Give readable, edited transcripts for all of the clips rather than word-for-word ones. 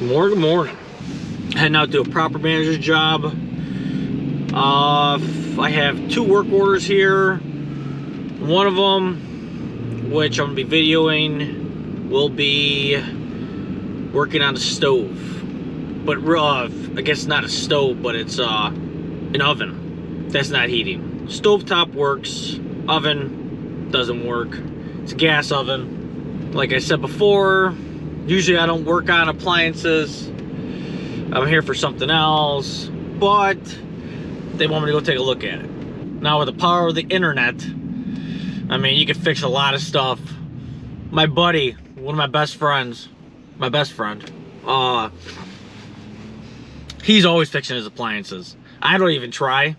Good morning. Heading out to a proper manager's job. I have 2 work orders here. One of them, which I'm going to be videoing, will be working on the stove. But I guess not a stove, but it's an oven. That's not heating. Stovetop works. Oven doesn't work. It's a gas oven. Like I said before, usually I don't work on appliances. I'm here for something else, but they want me to go take a look at it. Now with the power of the internet, I mean, you can fix a lot of stuff. My buddy, one of my best friends, he's always fixing his appliances. I don't even try.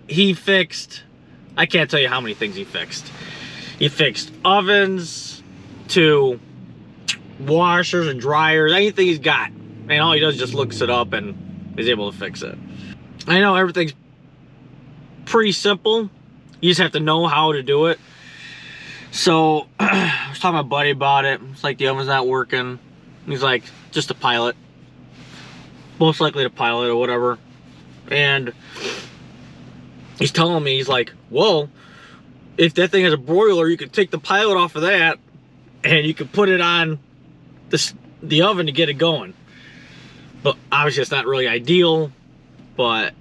He fixed, I can't tell you how many things he fixed. He fixed ovens to washers and dryers, anything he's got. And all he does is just looks it up and is able to fix it. I know everything's pretty simple. You just have to know how to do it. So I was talking to my buddy about it. It's like the oven's not working. He's like, just a pilot. Most likely to pilot or whatever. And he's telling me, he's like, well, if that thing has a broiler, you could take the pilot off of that and you could put it on the oven to get it going. But obviously it's not really ideal, but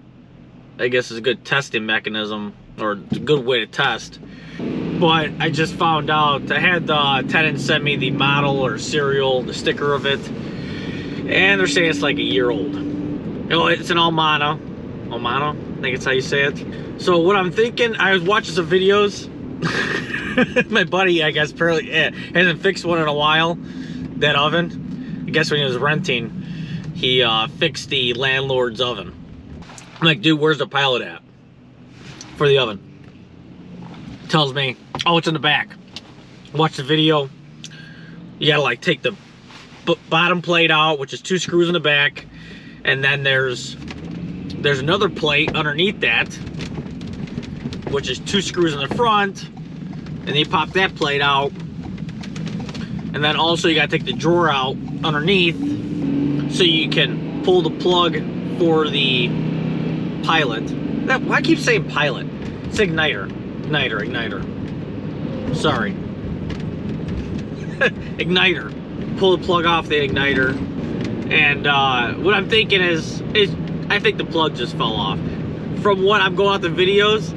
I guess it's a good testing mechanism, or a good way to test. But I just found out, I had the tenant send me the model or serial, the sticker of it, and they're saying it's like a year old. Oh, it's an Almana, I think it's how you say it. So what I'm thinking, I was watching some videos. My buddy, I guess, apparently hasn't fixed one in a while, that oven. I guess when he was renting, he fixed the landlord's oven. I'm like, dude, where's the pilot at for the oven? Tells me, oh, it's in the back. Watch the video. You gotta like take the bottom plate out, which is 2 screws in the back, and then there's another plate underneath that, which is 2 screws in the front, and you pop that plate out, and then also you gotta take the drawer out underneath so you can pull the plug for the pilot. Why I keep saying pilot? It's igniter. Igniter. Sorry. Igniter. Pull the plug off the igniter. And what I'm thinking is I think the plug just fell off. From what I'm going out the videos,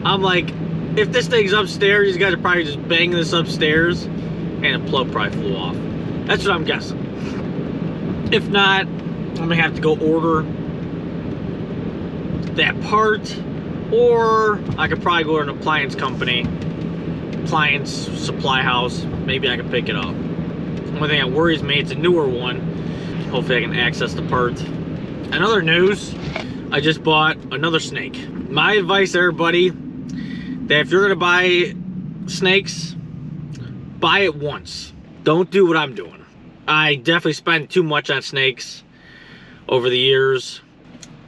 I'm like, if this thing's upstairs, these guys are probably just banging this upstairs and the plug probably flew off. That's what I'm guessing. If not, I'm gonna have to go order that part, or I could probably go to an appliance company, appliance supply house. Maybe I can pick it up. The only thing that worries me, it's a newer one. Hopefully I can access the part. Another news, I just bought another snake. My advice to everybody, that if you're gonna buy snakes, buy it once. Don't do what I'm doing. I definitely spent too much on snakes over the years.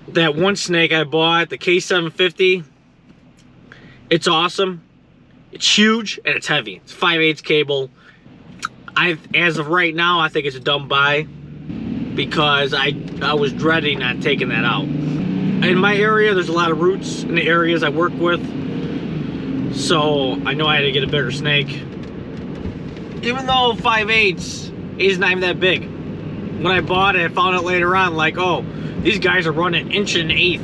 That one snake I bought, the K750, it's awesome. It's huge and it's heavy. It's 5/8 cable. As of right now, I think it's a dumb buy because I was dreading on taking that out. In my area, there's a lot of roots in the areas I work with, so I know I had to get a bigger snake. Even though 5/8 is not even that big. When I bought it, I found out later on, like, oh, these guys are running 1.125"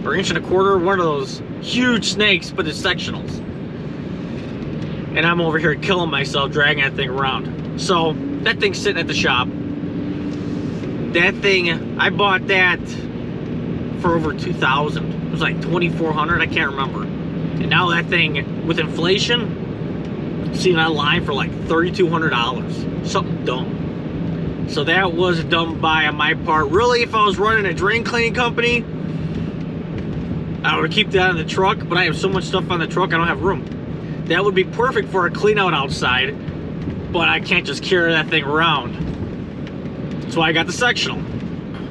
or 1.25", one of those huge snakes, but it's sectionals. And I'm over here killing myself dragging that thing around. So that thing's sitting at the shop. That thing, I bought that for over $2,000. It was like $2,400, I can't remember. And now that thing, with inflation, I'm seeing online for like $3,200. Something dumb. So that was a dumb buy on my part. Really, if I was running a drain cleaning company, I would keep that in the truck, but I have so much stuff on the truck, I don't have room. That would be perfect for a clean out outside, but I can't just carry that thing around. That's why I got the sectional.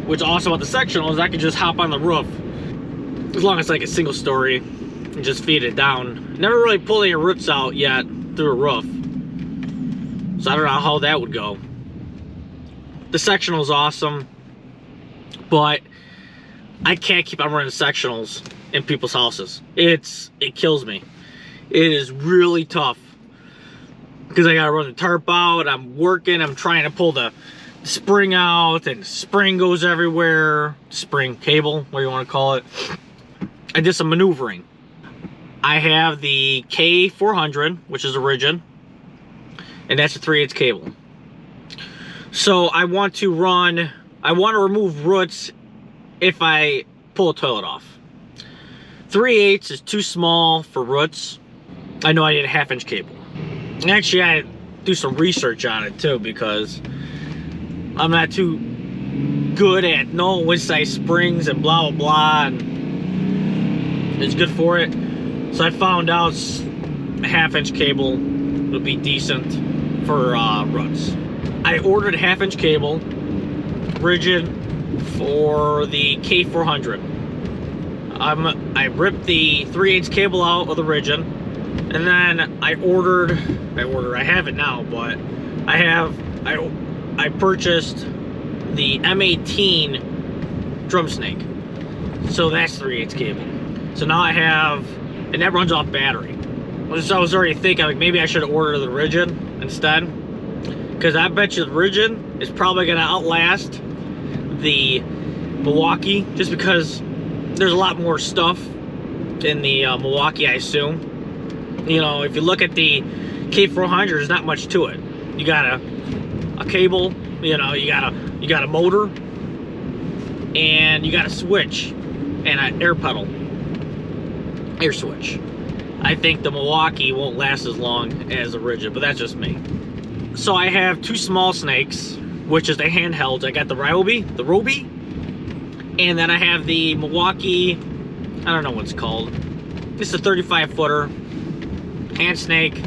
Which also about the sectional is I could just hop on the roof, as long as it's like a single story, and just feed it down. Never really pulled any roots out yet through a roof, so I don't know how that would go. The sectional is awesome, but I can't keep on running sectionals in people's houses. It kills me. It is really tough because I gotta run the tarp out. I'm working. I'm trying to pull the spring out, and spring goes everywhere. Spring cable, what do you want to call it? I did some maneuvering. I have the K400, which is a Origin, and that's a 3/8 cable. So I want to remove roots if I pull a toilet off. 3/8 is too small for roots. I know I need a 1/2-inch cable. And actually, I do some research on it too, because I'm not too good at knowing which size springs and blah blah blah, and it's good for it. So I found out a 1/2-inch cable would be decent for roots. I ordered a 1/2-inch cable, rigid, for the K400. I ripped the 3/8 cable out of the rigid, and then I have it now, but I purchased the M18 drum snake. So that's 3/8 cable. So now I have, and that runs off battery. So I was already thinking, like, maybe I should order the rigid instead, because I bet you the rigid is probably gonna outlast the Milwaukee, just because there's a lot more stuff in the Milwaukee, I assume. You know, if you look at the K400, there's not much to it. You got a cable, you know, you got a motor, and you got a switch and an air pedal, air switch. I think the Milwaukee won't last as long as the rigid, but that's just me. So I have two small snakes, which is the handhelds. I got the Ryobi, and then I have the Milwaukee, I don't know what it's called. It's a 35-footer hand snake.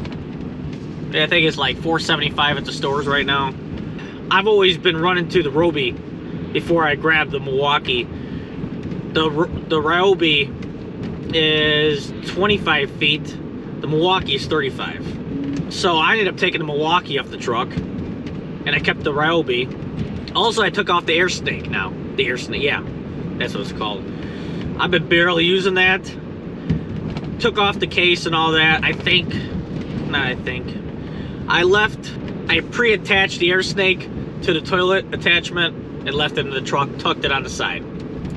I think it's like $4.75 at the stores right now. I've always been running to the Ryobi before I grabbed the Milwaukee. The Ryobi is 25 feet. The Milwaukee is 35. So I ended up taking the Milwaukee off the truck, and I kept the Ryobi. Also, I took off the air snake now. The air snake, yeah, that's what it's called. I've been barely using that. Took off the case and all that. I pre-attached the air snake to the toilet attachment and left it in the truck, tucked it on the side.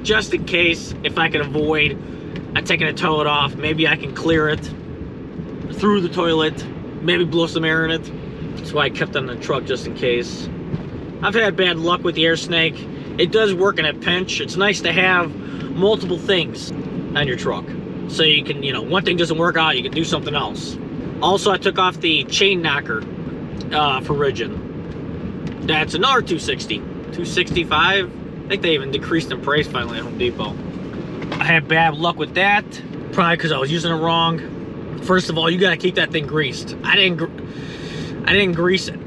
Just in case, if I can avoid taking the toilet off, maybe I can clear it through the toilet, maybe blow some air in it. That's why I kept it on the truck, just in case. I've had bad luck with the air snake. It does work in a pinch. It's nice to have multiple things on your truck, so you can, you know, one thing doesn't work out, you can do something else. Also, I took off the chain knocker for rigid. That's another $260, $265. I think they even decreased in price finally at Home Depot. I had bad luck with that, probably because I was using it wrong. First of all, you gotta keep that thing greased. I didn't grease it.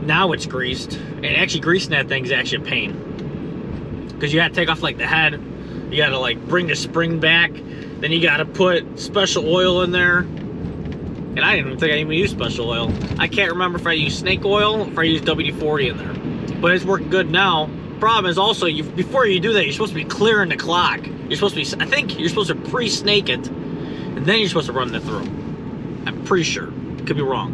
Now it's greased, and actually greasing that thing is actually a pain, because you gotta take off like the head, you gotta like bring the spring back, then you gotta put special oil in there. And I didn't even think I even used special oil. I can't remember if I used snake oil or if I used WD-40 in there. But it's working good now. Problem is also, before you do that, you're supposed to be clearing the clock. You're supposed to be, I think you're supposed to pre-snake it, and then you're supposed to run it through. I'm pretty sure. Could be wrong.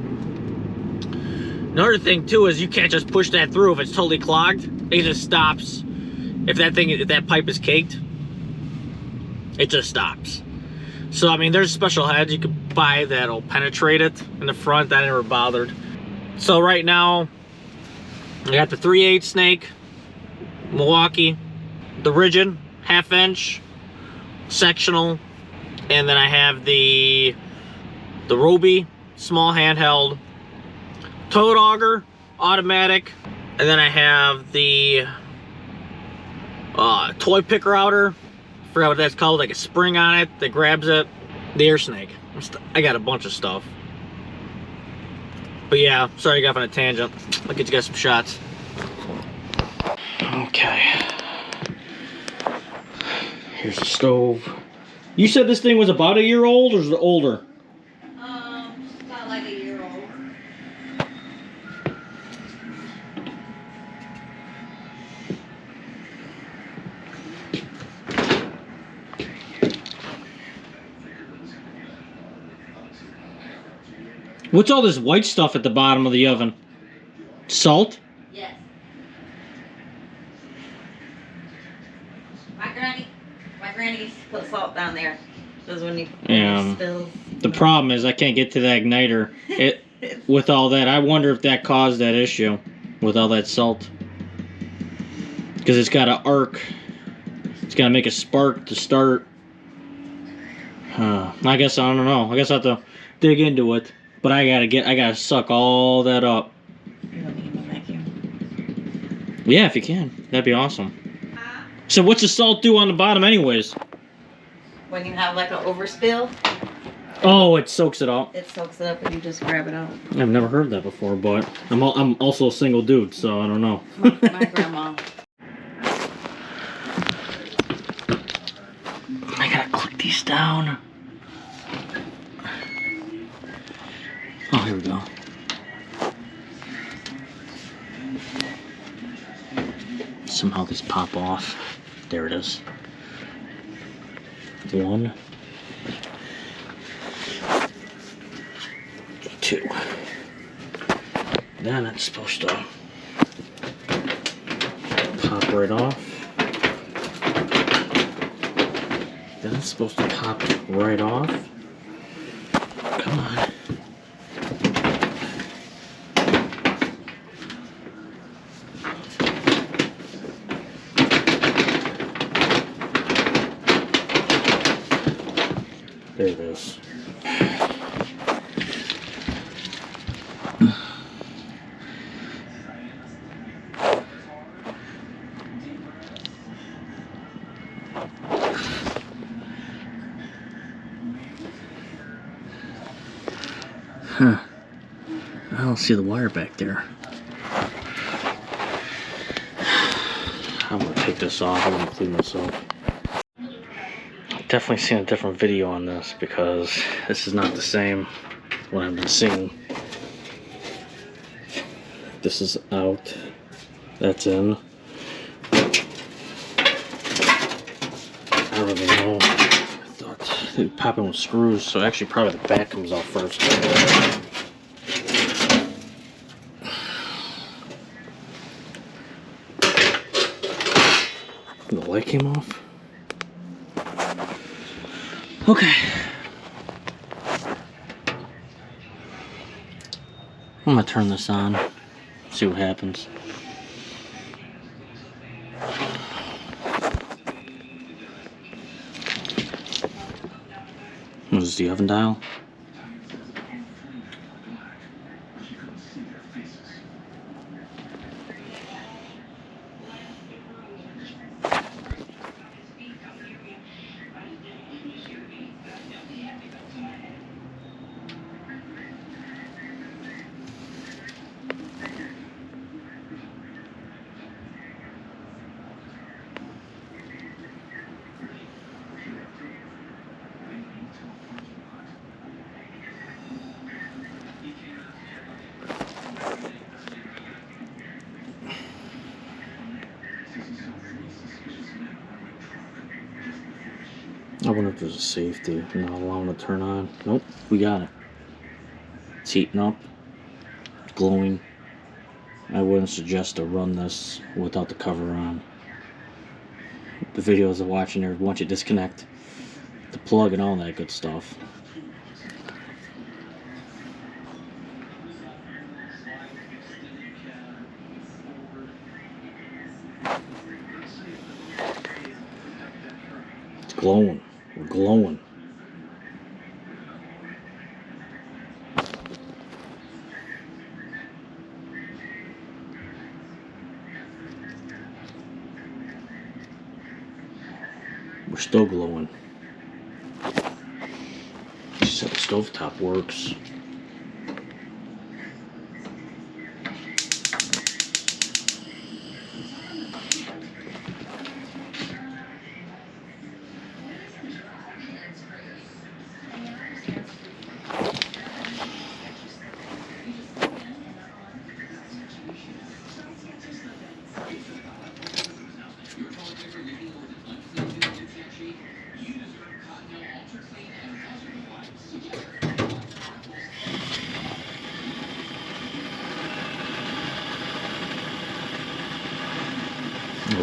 Another thing too is you can't just push that through if it's totally clogged. It just stops. If that pipe is caked, it just stops. So, I mean, there's special heads you could buy that'll penetrate it in the front. That never bothered. So right now, I got the 3/8 snake, Milwaukee, the rigid, 1/2-inch, sectional, and then I have the Ryobi, small handheld, toad auger, automatic, and then I have the toy picker outer. Forgot what that's called, like a spring on it that grabs it. The air snake. I got a bunch of stuff. But yeah, sorry I got off on a tangent. I'll get you guys some shots. Okay. Here's the stove. You said this thing was about a year old, or is it older? About like a year old. What's all this white stuff at the bottom of the oven? Salt? Yes. My granny used to put salt down there. Because when you spills. The problem is I can't get to the igniter. With all that, I wonder if that caused that issue with all that salt. Because it's got to arc. It's got to make a spark to start. I guess I don't know. I guess I have to dig into it. But I gotta suck all that up. You want me to vacuum? Yeah, if you can, that'd be awesome. So what's the salt do on the bottom, anyways? When you have like an overspill. Oh, it soaks it up. It soaks it up and you just grab it out. I've never heard that before, but I'm also a single dude, so I don't know. My grandma. I gotta click these down. Oh, here we go. Somehow these pop off. There it is. 1, 2. Then it's supposed to pop right off. Then it's supposed to pop right off. Come on. There it is. Huh. I don't see the wire back there. I'm gonna take this off. I'm gonna clean this up. Definitely seen a different video on this because this is not the same what I've been seeing. This is out. That's in. I don't really know. I thought they'd pop in with screws, so actually probably the back comes off first. The light came off. Okay. I'm gonna turn this on, see what happens. This is the oven dial. I wonder if there's a safety not allowing it to turn on. Nope, we got it. It's heating up, glowing. I wouldn't suggest to run this without the cover on. The videos I'm watching there, once you disconnect the plug and all that good stuff. It's glowing. We're glowing. We're still glowing. She said the stovetop works.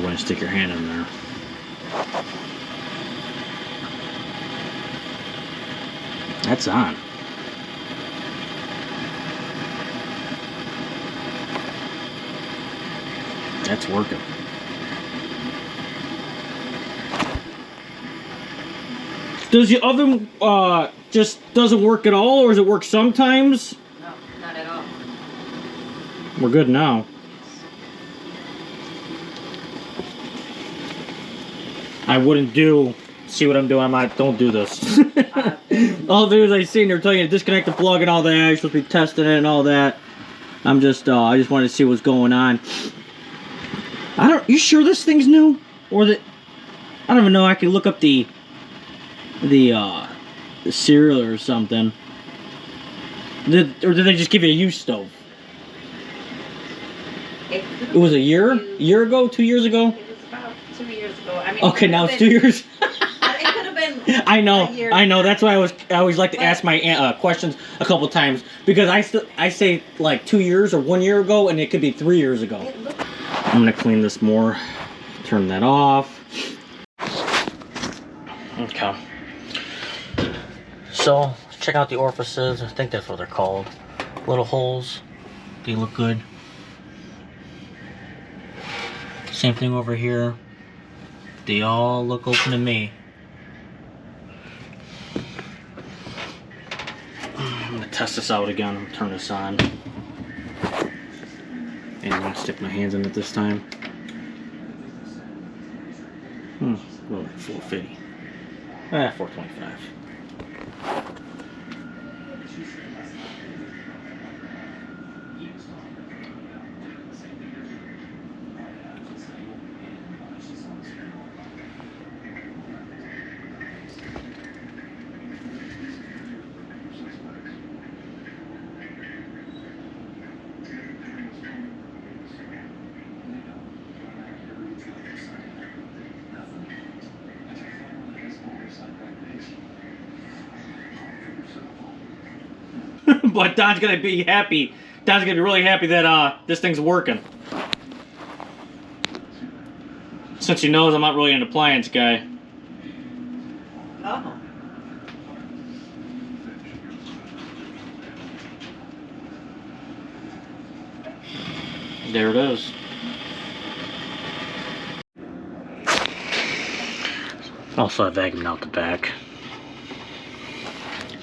when you stick your hand in there. That's on. That's working. Does the oven just doesn't work at all, or does it work sometimes? No, not at all. We're good now. I wouldn't do. See what I'm doing? I'm not. Don't do this. All the videos I've seen, they're telling you to disconnect the plug and all that. You're supposed to be testing it and all that. I'm just. I just wanted to see what's going on. You sure this thing's new, or that? I don't even know. I can look up the serial or something. Or did they just give you a used stove? It was a year ago, 2 years ago. It was about 2 years ago. I mean, okay, now it's 2 years. It could have been. I know. That's why I always like to ask my questions a couple times, because I say like 2 years or 1 year ago, and it could be 3 years ago. I'm gonna clean this more. Turn that off. Okay. So check out the orifices. I think that's what they're called. Little holes. They look good. Same thing over here. They all look open to me. I'm gonna test this out again. I'm gonna turn this on. And I'm gonna stick my hands in it this time. Well, 450. 425. But Don's gonna be happy. Don's gonna be really happy that this thing's working. Since he knows I'm not really an appliance guy. Oh. There it is. Also, I vacuumed out the back.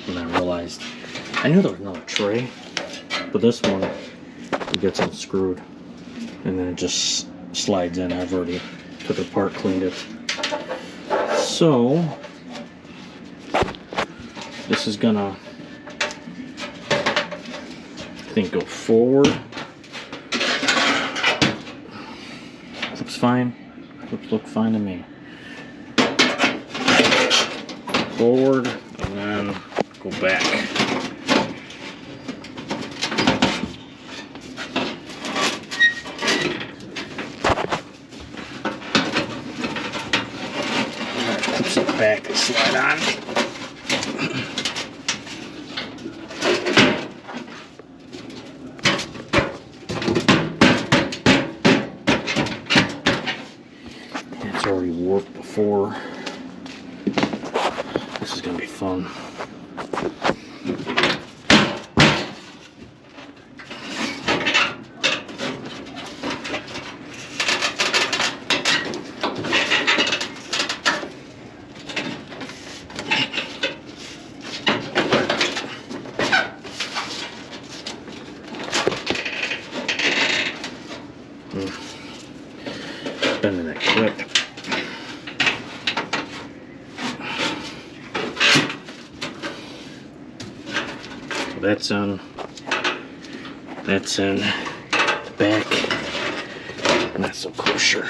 And I realized I knew there was another tray, but this one it gets unscrewed and then it just slides in. I've already took it apart, cleaned it. So this is gonna, I think, go forward. Looks fine. Looks fine to me. Forward and then go back. Clips it back and slide on. It's already warped before. This is gonna be fun. Bending that clip. That's on. That's in the back. Not so kosher.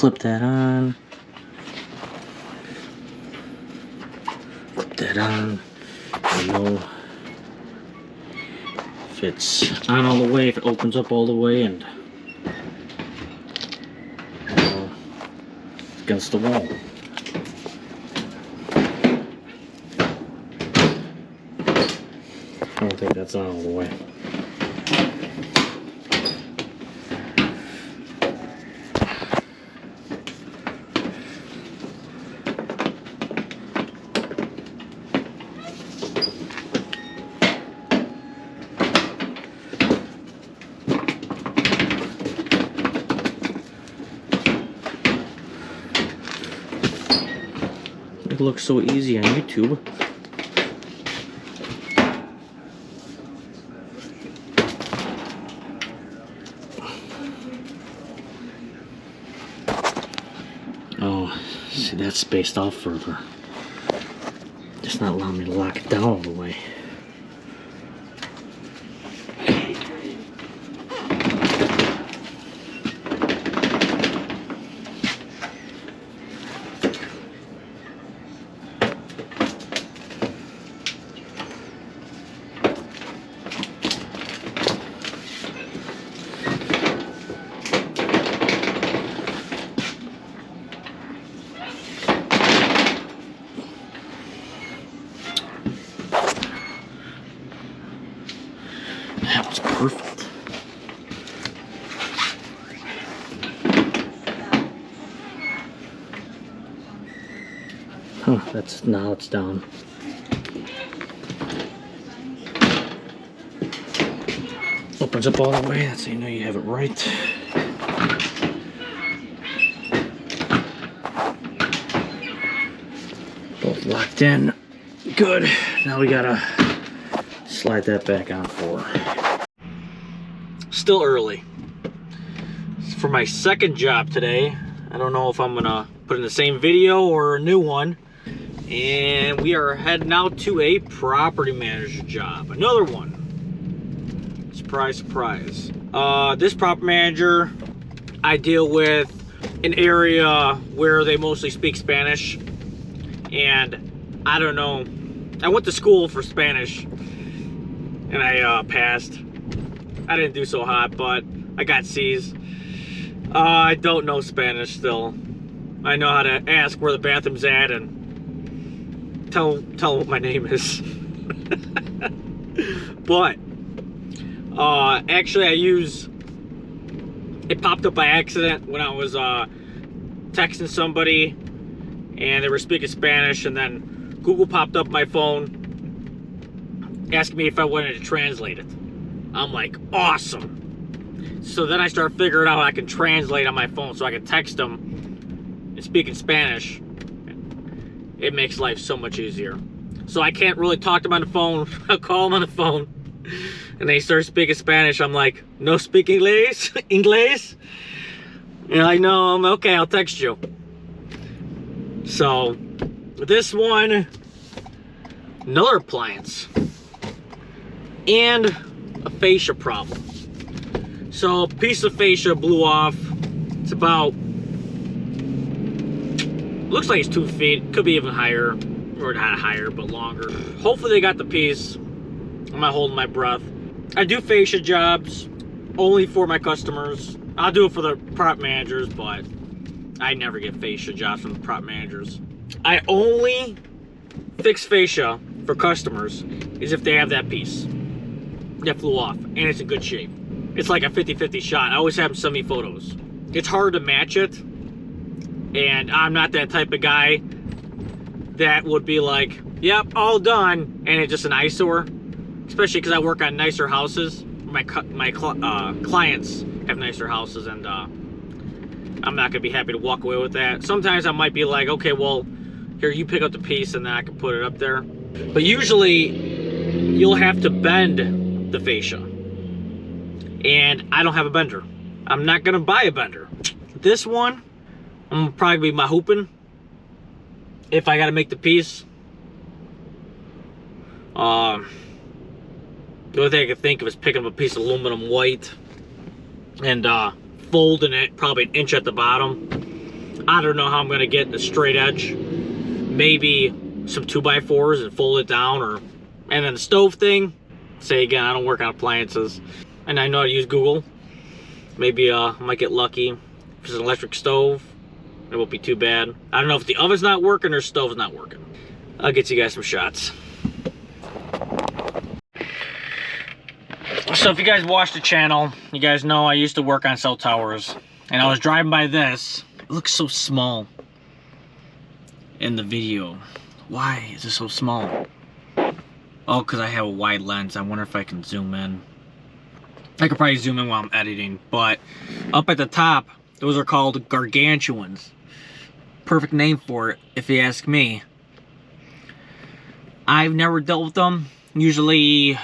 clip that on. Clip that on. I know if it's on all the way, if it opens up all the way, and against the wall. I don't think that's on all the way. It looks so easy on YouTube. Oh, see, that's spaced off further. Just not allowing me to lock it down all the way. That was perfect. Huh, that's, now it's down. Opens up all the way, that's how you know you have it right. Both locked in. Good. Now we gotta slide that back on for. Still early. For my second job today. I don't know if I'm gonna put in the same video or a new one. And we are heading out to a property manager job. Another one. Surprise, surprise. This property manager, I deal with an area where they mostly speak Spanish. And I don't know. I went to school for Spanish. And I passed. I didn't do so hot, but I got C's. I don't know Spanish still. I know how to ask where the bathroom's at and tell what my name is. But actually, it popped up by accident when I was texting somebody and they were speaking Spanish, and then Google popped up my phone asking me if I wanted to translate it. I'm like, awesome. So then I start figuring out how I can translate on my phone so I can text them and speak in Spanish. It makes life so much easier. So I can't really talk to them on the phone. I'll call them on the phone and they start speaking Spanish. I'm like, no speak English? English? And I know, I'm okay, I'll text you. So this one, another appliance. And a fascia problem. So a piece of fascia blew off. It's about, looks like it's 2 feet, could be even higher, or not higher, but longer. Hopefully they got the piece. I'm not holding my breath. I do fascia jobs only for my customers. I'll do it for the prop managers, but I never get fascia jobs from the prop managers. I only fix fascia for customers is if they have that piece that flew off and it's in good shape. It's like a 50-50 shot. I always have them send me photos. It's hard to match it, and I'm not that type of guy that would be like, yep, all done, and it's just an eyesore. Especially because I work on nicer houses. My clients have nicer houses, and I'm not gonna be happy to walk away with that. Sometimes I might be like, okay, well, here, you pick up the piece and then I can put it up there. But usually you'll have to bend the fascia, and I don't have a bender. I'm not gonna buy a bender. This one, I'm gonna probably be hooping if I gotta make the piece. The only thing I could think of is picking up a piece of aluminum white and folding it probably an inch at the bottom I don't know how I'm gonna get the straight edge. Maybe some 2x4s and fold it down, and then the stove thing. Say again, I don't work on appliances, and I know how to use Google. Maybe I might get lucky. If it's an electric stove, it won't be too bad. I don't know if the oven's not working or the stove's not working. I'll get you guys some shots. So if you guys watch the channel, you guys know I used to work on cell towers, and I was driving by this. It looks so small in the video. Why is it so small? Oh, because I have a wide lens. I wonder if I can zoom in. I could probably zoom in while I'm editing, but up at the top, those are called gargantuans. Perfect name for it, if you ask me. I've never dealt with them. Usually,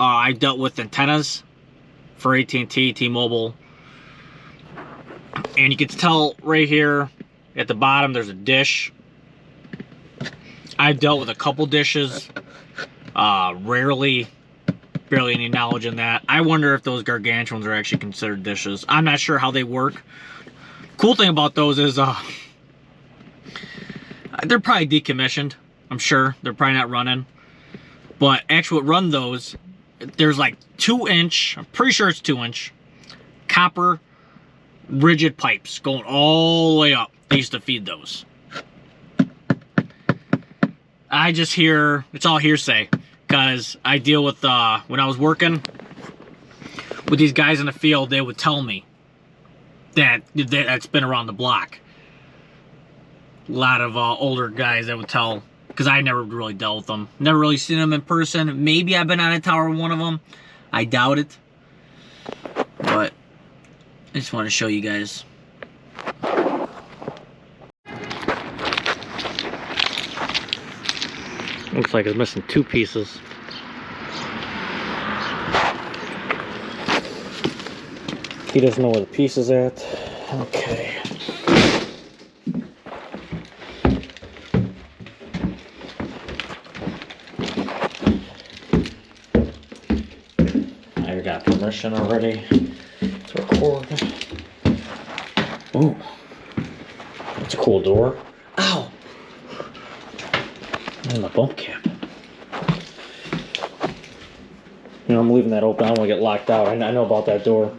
I've dealt with antennas for AT&T, T-Mobile. And you can tell right here at the bottom, there's a dish. I've dealt with a couple dishes. Rarely, barely any knowledge in that. I wonder if those gargantuans are actually considered dishes. I'm not sure how they work. Cool thing about those is they're probably decommissioned. I'm sure they're probably not running. But actually what run those, there's like 2-inch, I'm pretty sure it's 2-inch, copper rigid pipes going all the way up. They used to feed those. I just hear, it's all hearsay, because I deal with, when I was working with these guys in the field, they would tell me that's been around the block. A lot of older guys that would tell, because I never really dealt with them. Never really seen them in person. Maybe I've been on a tower with one of them. I doubt it. But I just want to show you guys. Looks like it's missing 2 pieces. He doesn't know where the piece is at. Okay. I got permission already to record. Ooh. That's a cool door. Ow! And the bump cap. You know, I'm leaving that open. I don't want to get locked out. I know about that door.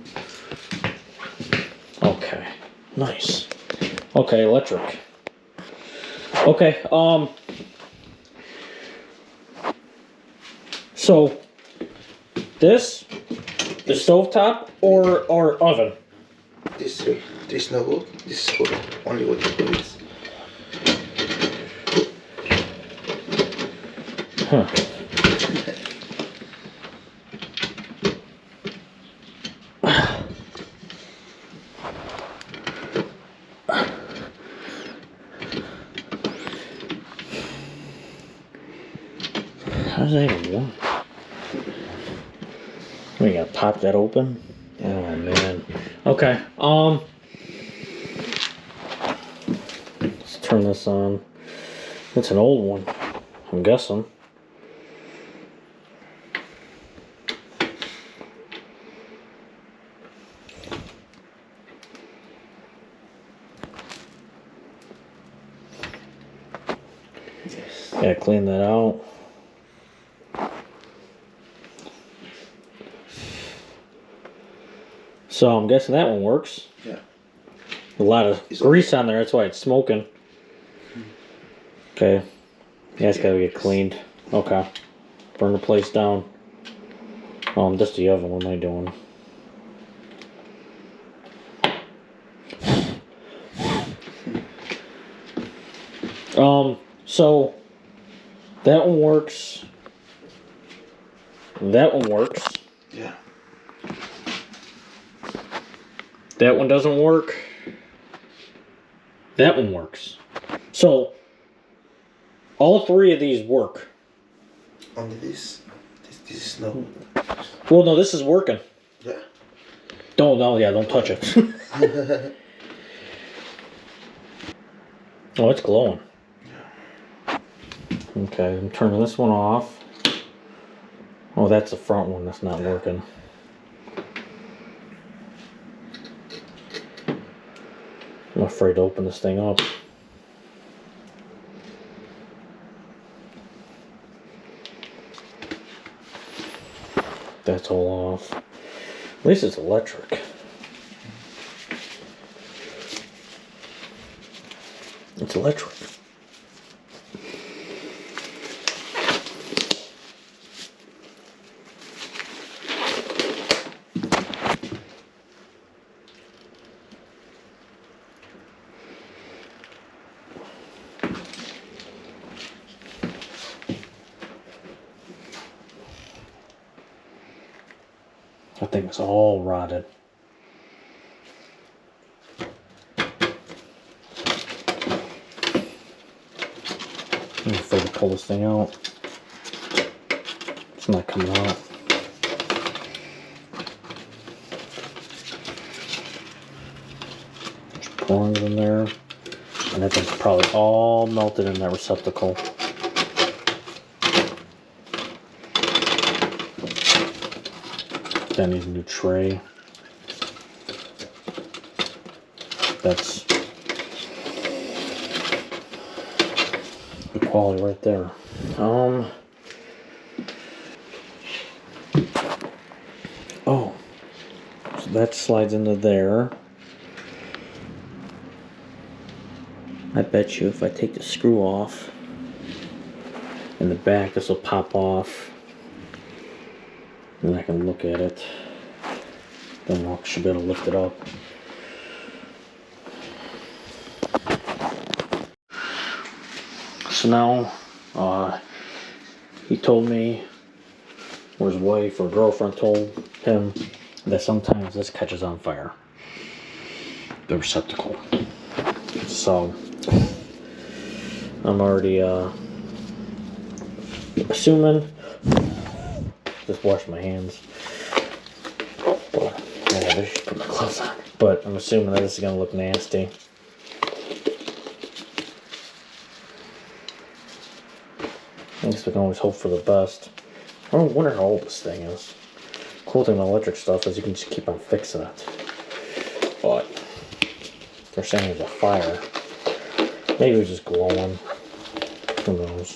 Okay. Nice. Okay, electric. Okay, so this, the stovetop or oven? This is no good. This is good. Only what you put is. Huh. How does that even work? We gotta pop that open. Oh man. Okay. Let's turn this on. It's an old one, I'm guessing. Yes. Gotta clean that out. So I'm guessing that one works. Yeah. A lot of grease on there, that's why it's smoking. Okay. Yeah, it's gotta get cleaned. Okay. Burn the place down. Just the oven, what am I doing? So that one works. That one works. Yeah. That one doesn't work. That one works. So all 3 of these work. Only this is no. Well, no, this is working. Yeah. Don't touch it. Oh, it's glowing. Okay, I'm turning this one off. Oh, that's the front one that's not working. I'm gonna afraid to open this thing up. That's all off. At least it's electric. It's electric. That thing is all rotted. I'm afraid to pull this thing out. It's not coming out. There's prongs in there. And that thing's probably all melted in that receptacle. I need a new tray. That's the quality right there. Oh, so that slides into there. I bet you if I take the screw off in the back, this will pop off. And I can look at it. Then I should be able to lift it up. So now, he told me, or his wife or girlfriend told him, that sometimes this catches on fire. The receptacle. So, I'm already, assuming. Just wash my hands. But, yeah, I should put my gloves on. But I'm assuming that this is gonna look nasty. I guess we can always hope for the best. I wonder how old this thing is. Cool thing about electric stuff is you can just keep on fixing it. But they're saying there's a fire. Maybe it was just glowing. Who knows?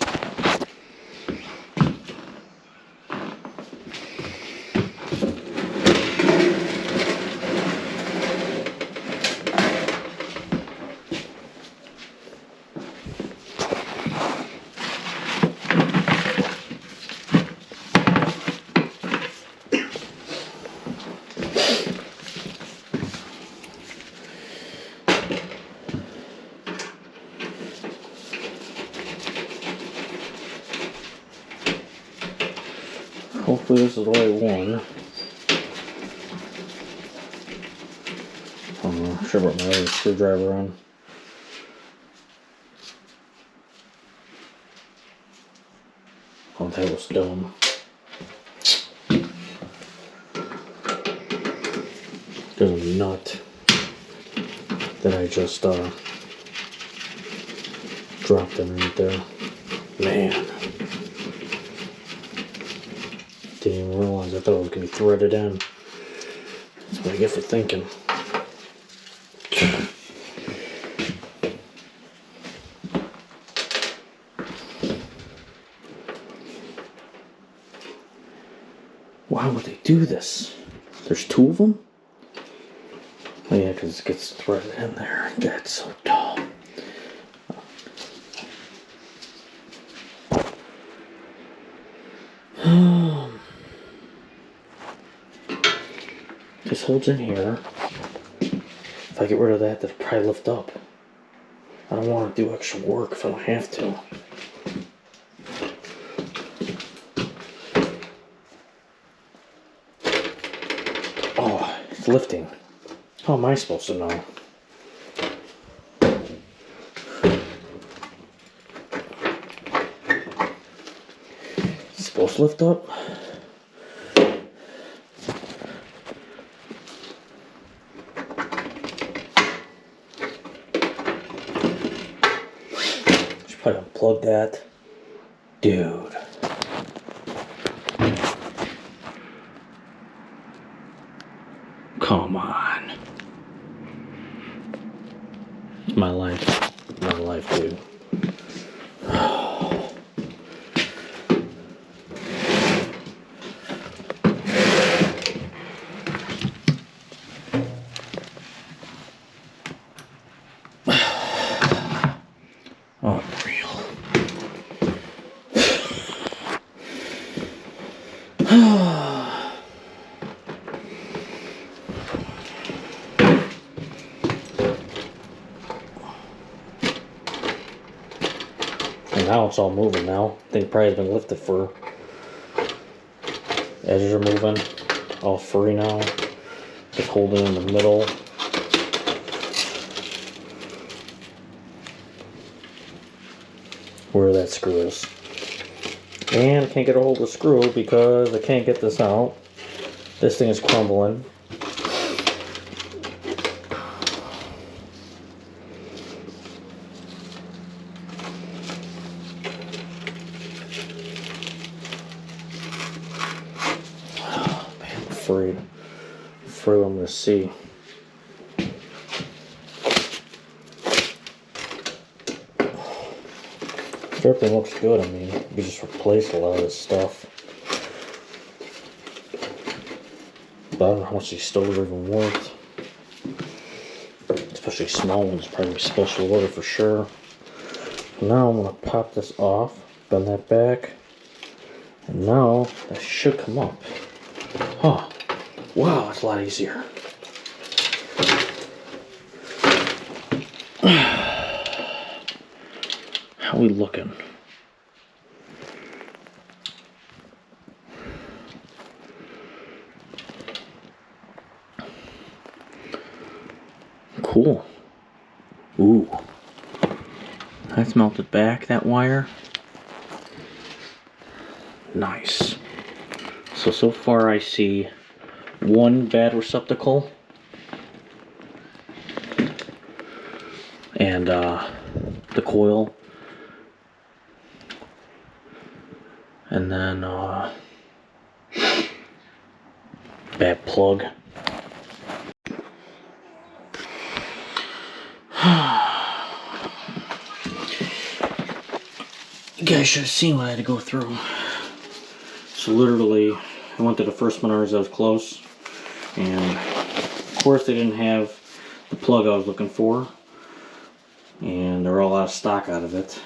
Hopefully this is the right one. I'm sure about my other screwdriver on. Oh, that was dumb. There's a nut that I just dropped in right there. Man. Didn't even realize. I thought it was going to be threaded in. That's what I get for thinking. Why would they do this? There's two of them? Oh yeah, because it gets threaded in there. That's so dumb. This holds in here. If I get rid of that, that'll probably lift up. I don't want to do extra work if I don't have to. Oh, it's lifting. How am I supposed to know? It's supposed to lift up? Probably unplug that. Dude. Come on. My life. My life, dude. Unreal. And now it's all moving now. I think probably has been lifted for edges are moving. All free now. Just holding in the middle. Where that screw is. And I can't get a hold of the screw because I can't get this out. This thing is crumbling. Oh, man, I'm afraid what I'm going to see. Everything looks good. I mean, we just replaced a lot of this stuff. But I don't know how much these stoves are even worth. Especially small ones, probably special order for sure. Now I'm going to pop this off, bend that back, and now that should come up. Oh, wow, it's a lot easier. How we looking? Cool. Ooh. That's melted back, that wire. Nice. So far I see one bad receptacle. And the coil. And then bad plug. You guys should have seen what I had to go through. So literally, I went to the first Menards that was close, and of course they didn't have the plug I was looking for, and they're all out of stock out of it.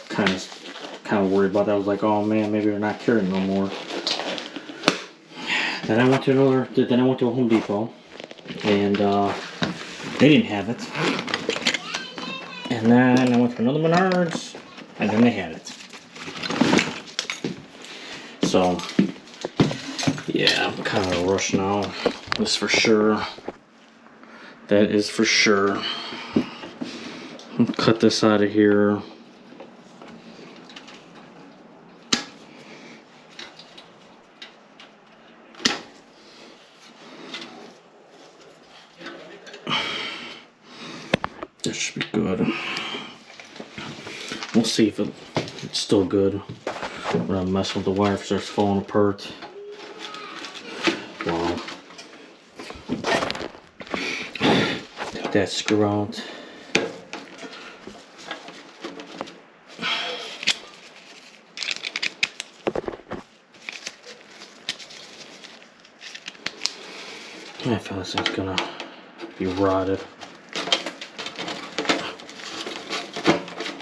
Kind of worried about that. I was like, oh man, maybe they're not carrying no more. Then I went to a Home Depot, and they didn't have it. And then I went to another Menards, and then they had it. So, yeah, I'm kind of in a rush now. That's for sure. That is for sure. Cut this out of here. This should be good. We'll see if it's still good. When I'm messing with the wire, if it starts falling apart. Wow. Take that screw out. I feel this thing's gonna be rotted.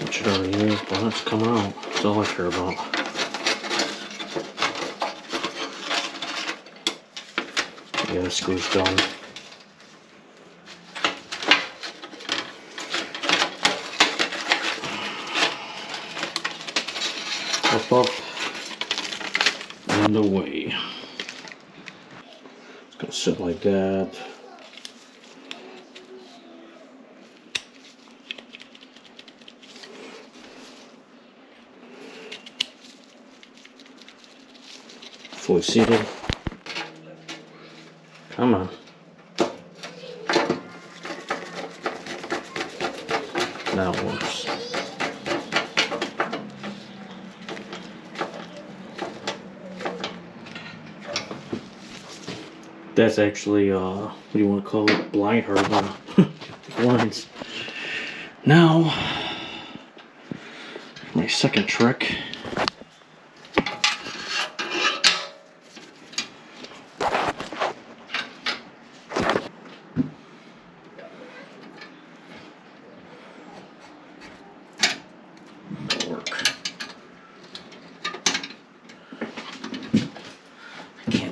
Which it already is, but it's coming out. That's all I care about. Yeah, the screw's done. Up, and away. It's gonna sit like that. Fully seated. Come on. Now it works. That's actually, what do you want to call it? Blind hardening. Blinds. Now, my second trick.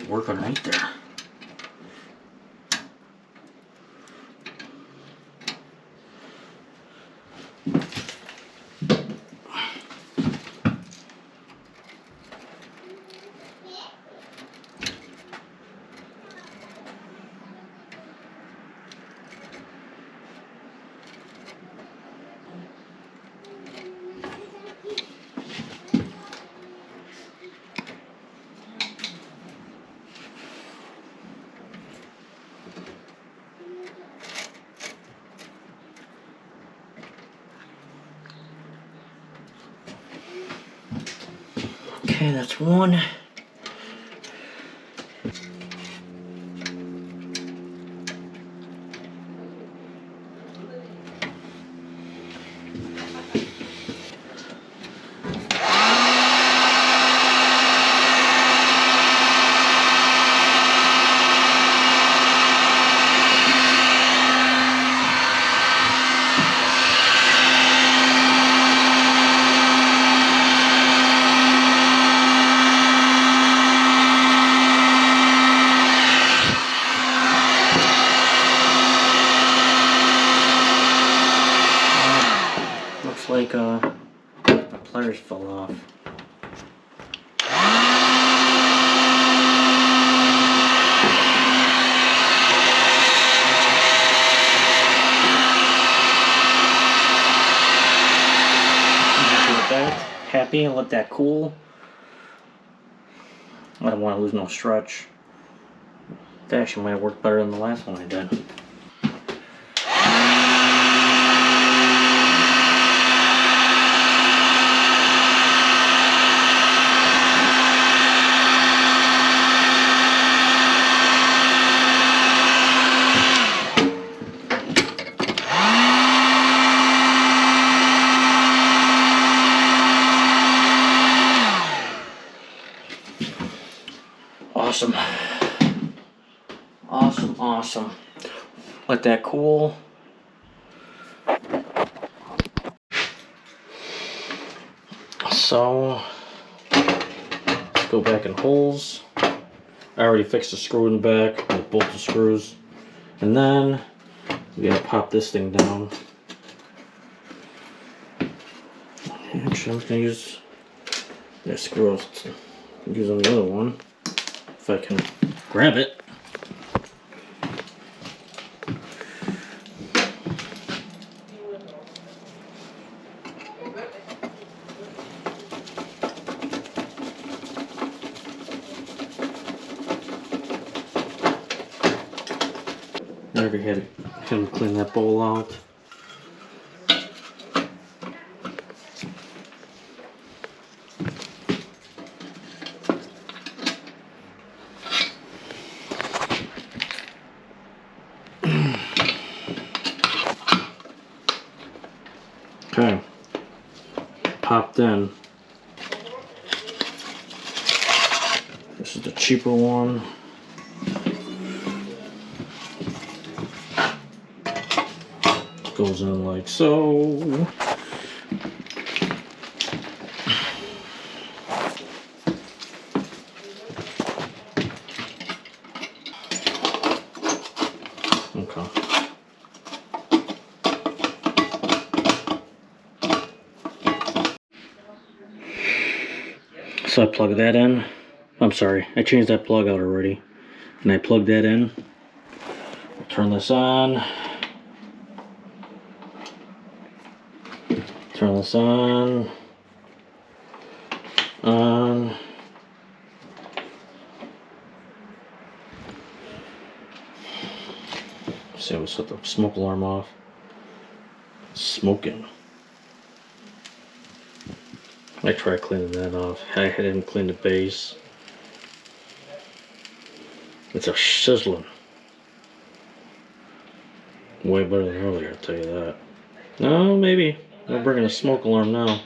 Working right there. Okay, that's one. Like the pliers fell off. Happy, let that cool. I don't want to lose no stretch. That actually might have worked better than the last one I did. Awesome. Awesome, awesome. Let that cool. So, let's go back in holes. I already fixed the screw in the back with both the screws. And then, we gotta pop this thing down. Actually, I'm just gonna use this screw. Use on the other one. If I can grab it. I already had him clean that bowl out. Okay, popped in. This is the cheaper one. Goes in like so. Okay. So I plug that in. I'm sorry, I changed that plug out already. And I plugged that in. I'll turn this on. Turn this on. On. See, we'll set the smoke alarm off. Smoking. I tried cleaning that off. I hadn't cleaned the base. It's a sizzling. Way better than earlier, I'll tell you that. No, maybe. We're bringing a smoke alarm now.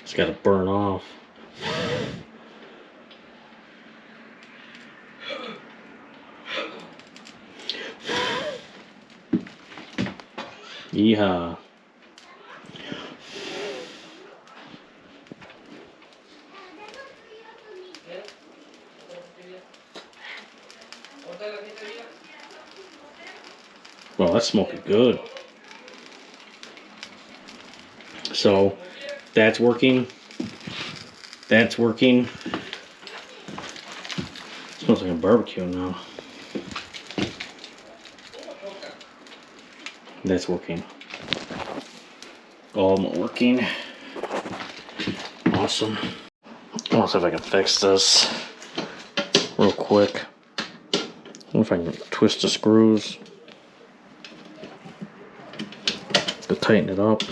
It's got to burn off. Yeehaw. Well, that's smoking good. So, that's working. That's working. Smells like a barbecue now. That's working. All working. Awesome. Let's see if I can fix this real quick. I wonder if I can twist the screws to tighten it up.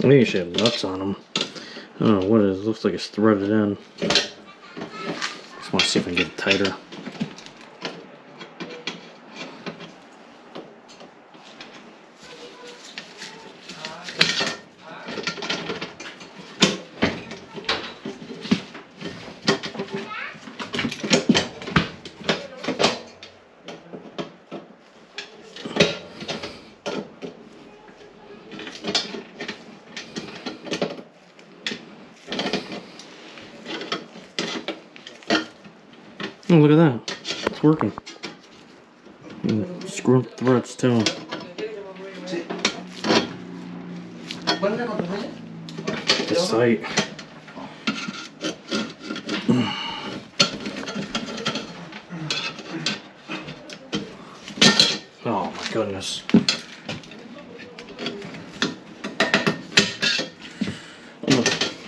Maybe you should have nuts on them. I don't know what it is. It looks like it's threaded in. Just want to see if I can get it tighter. Oh, look at that. It's working. Screw up threads too. It's tight. Oh my goodness.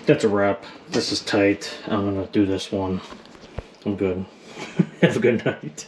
That's a wrap. This is tight. I'm gonna do this one. I'm good. Have a good night.